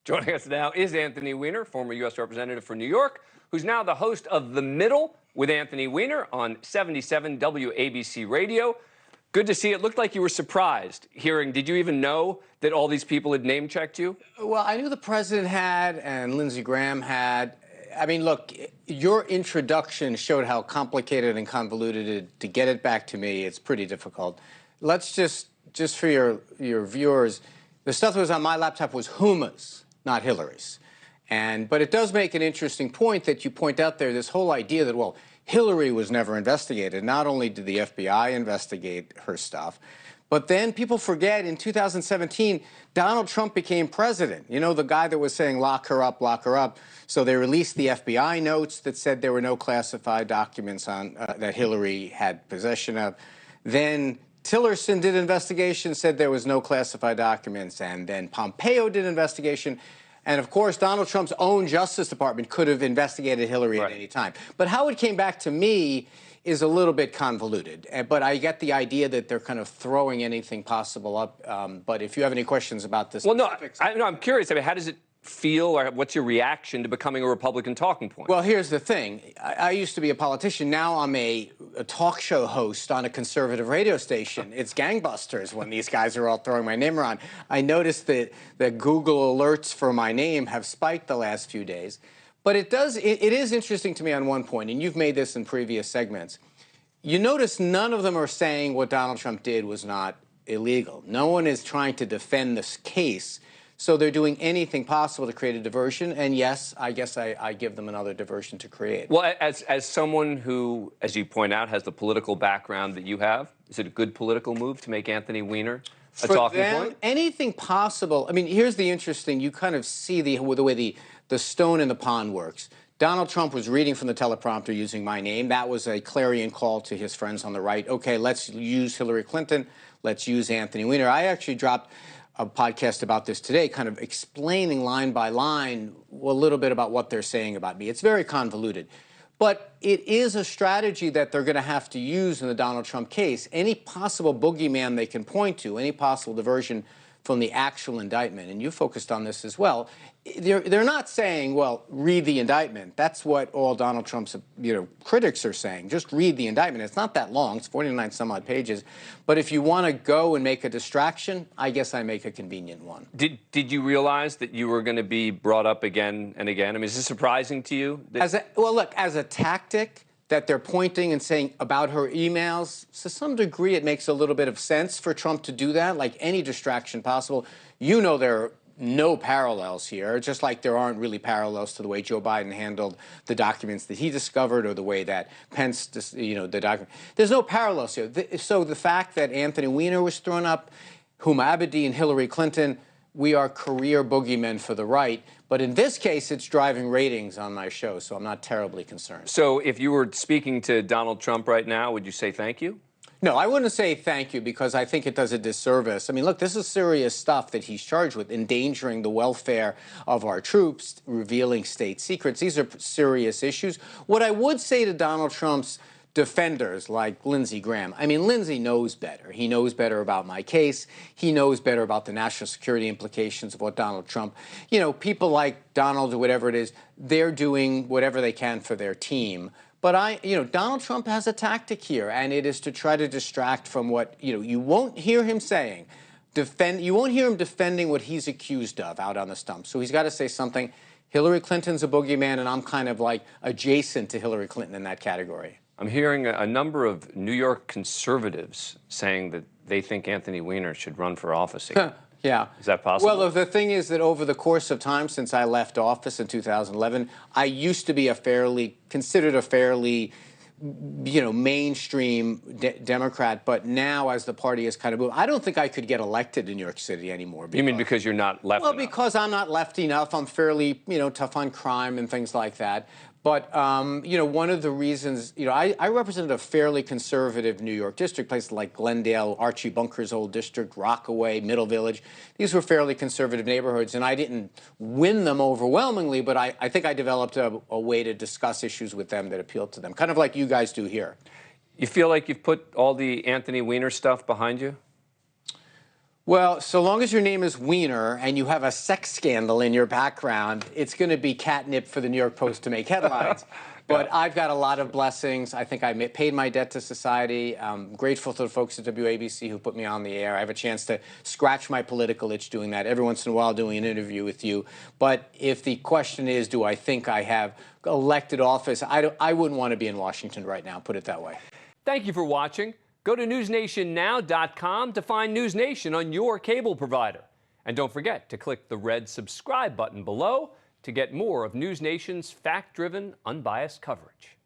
Joining us now is Anthony Weiner, former U.S. Representative for New York, who's now the host of The Middle with Anthony Weiner on 77 WABC Radio. Good to see it. Looked like you were surprised hearing. Did you even know that all these people had name-checked you? Well, I knew the president had and Lindsey Graham had. I mean, look, your introduction showed how complicated and convoluted it. To get it back to me, it's pretty difficult. Let's just for your viewers, the stuff that was on my laptop was Huma's, not Hillary's. But it does make an interesting point that you point out there, this whole idea that, well, Hillary was never investigated. Not only did the FBI investigate her stuff, but then people forget in 2017, Donald Trump became president. You know, the guy that was saying, lock her up, lock her up. So they released the FBI notes that said there were no classified documents on that Hillary had possession of. Then Tillerson did an investigation, said there was no classified documents. And then Pompeo did an investigation. And, of course, Donald Trump's own Justice Department could have investigated Hillary at any time. But how it came back to me is a little bit convoluted. But I get the idea that they're kind of throwing anything possible up. But if you have any questions about this, well, I'm curious. I mean, how does it feel, or what's your reaction to becoming a Republican talking point? Well, here's the thing. I used to be a politician. Now I'm a talk show host on a conservative radio station. It's gangbusters when these guys are all throwing my name around. I noticed that Google alerts for my name have spiked the last few days. But it is interesting to me on one point, and you've made this in previous segments. You notice none of them are saying what Donald Trump did was not illegal. No one is trying to defend this case. So they're doing anything possible to create a diversion. And yes, I guess I give them another diversion to create. Well, as someone who, as you point out, has the political background that you have, is it a good political move to make Anthony Weiner a talking point? Anything possible. I mean, here's the interesting, you kind of see the way the stone in the pond works. Donald Trump was reading from the teleprompter using my name. That was a clarion call to his friends on the right. Okay, let's use Hillary Clinton. Let's use Anthony Weiner. I actually dropped a podcast about this today, kind of explaining line by line a little bit about what they're saying about me. It's very convoluted. But it is a strategy that they're going to have to use in the Donald Trump case. Any possible boogeyman they can point to, any possible diversion from the actual indictment, and you focused on this as well, they're not saying, well, read the indictment. That's what all Donald Trump's critics are saying. Just read the indictment. It's not that long. It's 49 some odd pages. But if you want to go and make a distraction, I guess I make a convenient one. Did you realize that you were going to be brought up again and again? I mean, is this surprising to you? Well, look, as a tactic that they're pointing and saying about her emails, to some degree it makes a little bit of sense for Trump to do that, like any distraction possible. You know there are no parallels here, just like there aren't really parallels to the way Joe Biden handled the documents that he discovered or the way that Pence, the document. There's no parallels here. So the fact that Anthony Weiner was thrown up, Huma Abedi and Hillary Clinton, we are career boogeymen for the right. But in this case, it's driving ratings on my show, so I'm not terribly concerned. So if you were speaking to Donald Trump right now, would you say thank you? No, I wouldn't say thank you because I think it does a disservice. I mean, look, this is serious stuff that he's charged with, endangering the welfare of our troops, revealing state secrets. These are serious issues. What I would say to Donald Trump's defenders like Lindsey Graham, I mean, Lindsey knows better. He knows better about my case. He knows better about the national security implications of what Donald Trump, people like Donald or whatever it is, they're doing whatever they can for their team. But Donald Trump has a tactic here, and it is to try to distract from what, you won't hear him saying. You won't hear him defending what he's accused of out on the stump. So he's got to say something. Hillary Clinton's a boogeyman, and I'm kind of like adjacent to Hillary Clinton in that category. I'm hearing a number of New York conservatives saying that they think Anthony Weiner should run for office again. Yeah. Is that possible? Well, the thing is that over the course of time since I left office in 2011, I used to be considered a fairly, mainstream Democrat. But now, as the party has kind of moved, I don't think I could get elected in New York City anymore. You mean because you're not left enough? Well, because I'm not left enough. I'm fairly, tough on crime and things like that. But, one of the reasons, I represented a fairly conservative New York district, places like Glendale, Archie Bunker's old district, Rockaway, Middle Village. These were fairly conservative neighborhoods, and I didn't win them overwhelmingly, but I think I developed a way to discuss issues with them that appealed to them, kind of like you guys do here. You feel like you've put all the Anthony Weiner stuff behind you? Well, so long as your name is Weiner and you have a sex scandal in your background, it's going to be catnip for the New York Post to make headlines. But I've got a lot of blessings. I think I paid my debt to society. I'm grateful to the folks at WABC who put me on the air. I have a chance to scratch my political itch doing that, every once in a while doing an interview with you. But if the question is, do I think I have elected office, I wouldn't want to be in Washington right now, put it that way. Thank you for watching. Go to newsnationnow.com to find NewsNation on your cable provider. And don't forget to click the red subscribe button below to get more of NewsNation's fact-driven, unbiased coverage.